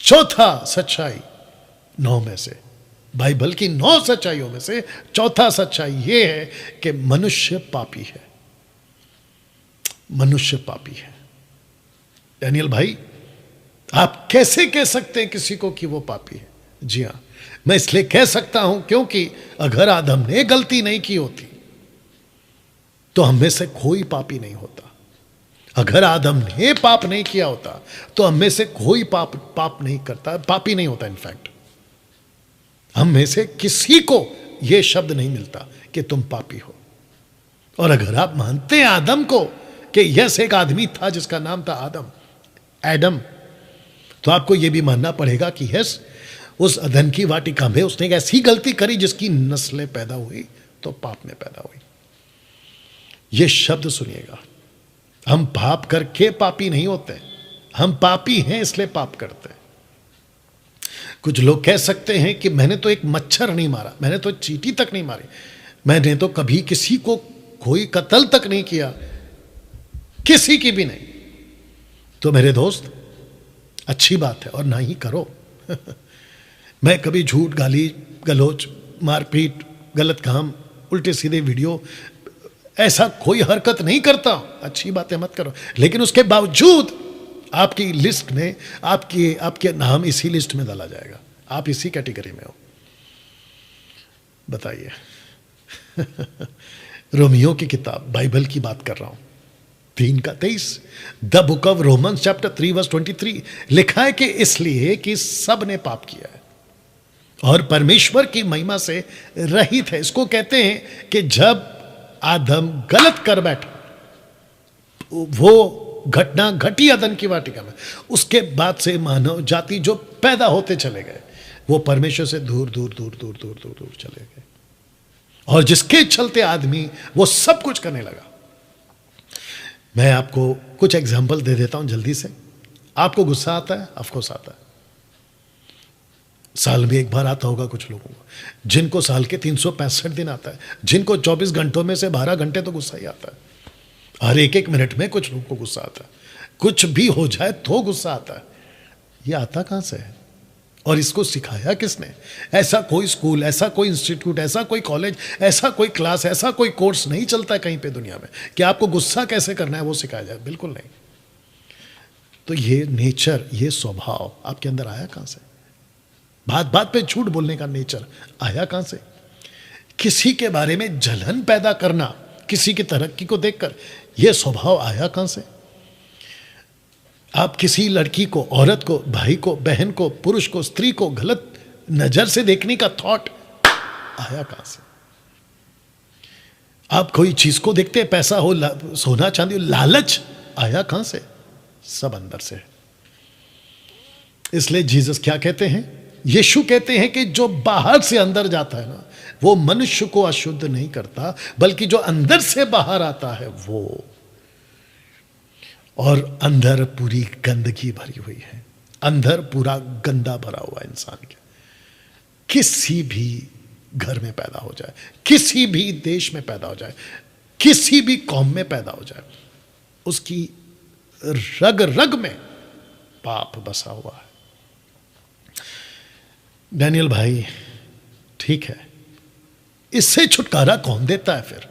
चौथा सच्चाई 9 में से, बाइबल की 9 सच्चाइयों में से चौथा सच्चाई यह है कि मनुष्य पापी है। मनुष्य पापी है। डैनियल भाई, आप कैसे कह सकते हैं किसी को कि वो पापी है? जी हां, मैं इसलिए कह सकता हूं क्योंकि अगर आदम ने गलती नहीं की होती तो हम में से कोई पापी नहीं होता। अगर आदम ने पाप नहीं किया होता तो हम में से कोई पाप नहीं करता, पापी नहीं होता। इनफैक्ट हम में से किसी को यह शब्द नहीं मिलता कि तुम पापी हो। और अगर आप मानते हैं आदम को कि यस एक आदमी था जिसका नाम था एडम, तो आपको यह भी मानना पड़ेगा कि यस उस अदन की वाटिका में उसने एक ऐसी गलती करी जिसकी नस्लें पैदा हुई तो पाप में पैदा हुई। यह शब्द सुनिएगा, हम पाप करके पापी नहीं होते, हम पापी हैं इसलिए पाप करते हैं। कुछ लोग कह सकते हैं कि मैंने तो एक मच्छर नहीं मारा, मैंने तो चींटी तक नहीं मारी, मैंने तो कभी किसी को कोई कत्ल तक नहीं किया, किसी की भी नहीं। तो मेरे दोस्त, अच्छी बात है और ना ही करो। मैं कभी झूठ, गाली गलौज, मारपीट, गलत काम, उल्टे सीधे वीडियो, ऐसा कोई हरकत नहीं करता। अच्छी बातें मत करो, लेकिन उसके बावजूद आपकी लिस्ट में आपके नाम इसी लिस्ट में डाला जाएगा, आप इसी कैटेगरी में हो। बताइए। रोमियो की किताब, बाइबल की बात कर रहा हूं, 3:23, the book of Romans chapter 3 verse 23 लिखा है कि इसलिए कि सब ने पाप किया है और परमेश्वर की महिमा से रहित है। इसको कहते हैं कि जब आदम गलत कर बैठा, वो घटना घटी अदन की वाटिका में, उसके बाद से मानव जाति जो पैदा होते चले गए वो परमेश्वर से दूर दूर दूर दूर दूर दूर दूर चले गए, और जिसके चलते आदमी वो सब कुछ करने लगा। मैं आपको कुछ एग्जाम्पल दे देता हूं जल्दी से। आपको गुस्सा आता है? ऑफकोर्स आता है। साल में एक बार आता होगा कुछ लोगों को, जिनको साल के 365 दिन आता है, जिनको 24 घंटों में से 12 घंटे तो गुस्सा ही आता है। हर एक मिनट में कुछ लोगों को गुस्सा आता है, कुछ भी हो जाए तो गुस्सा आता है। ये आता कहां से है और इसको सिखाया किसने? ऐसा कोई स्कूल, ऐसा कोई इंस्टीट्यूट, ऐसा कोई कॉलेज, ऐसा कोई क्लास, ऐसा कोई कोर्स नहीं चलता है कहीं पे दुनिया में कि आपको गुस्सा कैसे करना है वो सिखाया जाए। बिल्कुल नहीं। तो ये नेचर, ये स्वभाव आपके अंदर आया कहां से? बात बात पे झूठ बोलने का नेचर आया कहां से? किसी के बारे में जलन पैदा करना, किसी की तरक्की को देखकर, यह स्वभाव आया कहां से? आप किसी लड़की को, औरत को, भाई को, बहन को, पुरुष को, स्त्री को गलत नजर से देखने का थॉट आया कहां से? आप कोई चीज को देखते हैं, पैसा हो, सोना चांदी हो, लालच आया कहां से? सब अंदर से है। इसलिए जीसस क्या कहते हैं? यीशु कहते हैं कि जो बाहर से अंदर जाता है ना, वो मनुष्य को अशुद्ध नहीं करता, बल्कि जो अंदर से बाहर आता है वो। और अंदर पूरी गंदगी भरी हुई है, अंदर पूरा गंदा भरा हुआ इंसान के। किसी भी घर में पैदा हो जाए, किसी भी देश में पैदा हो जाए, किसी भी कौम में पैदा हो जाए, उसकी रग रग में पाप बसा हुआ है। डैनियल भाई, ठीक है, इससे छुटकारा कौन देता है फिर?